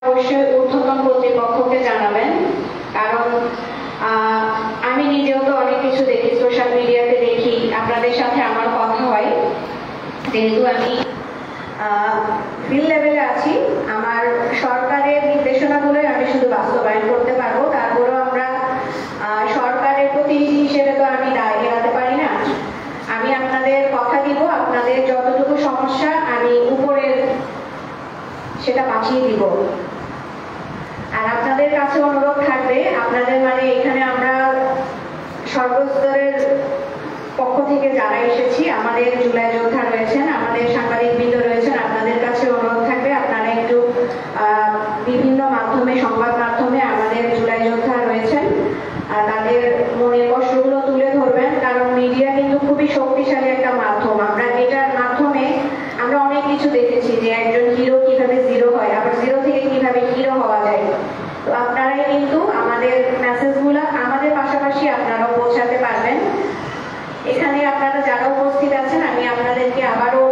অবশ্যই ঊর্ধ্বতন কর্তৃপক্ষকে জানাবেন, কারণ আমি নিজেও তো অনেক কিছু দেখি, সোশ্যাল মিডিয়াতে দেখি, আপনাদের সাথে আমার কথা হয়। যেহেতু আমি ফিল্ড লেভেলে আছি, আমার সরকারের নির্দেশনাগুলোই আমি শুধু বাস্তবায়ন করতে পারবো। তারপরেও আমরা সরকারের প্রতিনিধি হিসেবে তো আমি দায় এড়াতে পারি না। আমি আপনাদের কথা দিব, আপনাদের যতটুকু সমস্যা আমি উপরের সেটা পাঠিয়ে দিব। আর আপনাদের কাছে অনুরোধ থাকবে, আপনাদের এখানে আমরা সর্বস্তরের পক্ষ থেকে যারা এসেছি, আমাদের জুলাই যোদ্ধা রয়েছেন, আমাদের সাংবাদিকবৃন্দ রয়েছেন, আপনাদের কাছে অনুরোধ থাকবে আপনারা একটু বিভিন্ন মাধ্যমে, সংবাদ মাধ্যমে আমাদের জুলাই যোদ্ধা রয়েছেন তাদের মনের কষ্টগুলো তুলে ধরবেন। কারণ মিডিয়া কিন্তু খুবই শক্তিশালী একটা মাধ্যম। আমরা এটার মাধ্যমে আমরা অনেক কিছু দেখেছি, যে একজন হিরো কিভাবে জিরো হয়, আবার জিরো থেকে কিভাবে হিরো হওয়া যায়। তো আপনারাই কিন্তু আমাদের মেসেজগুলো আমাদের পাশাপাশি আপনারাও পৌঁছাতে পারবেন। এখানে আপনারা যারা উপস্থিত আছেন, আমি আপনাদেরকে আবারও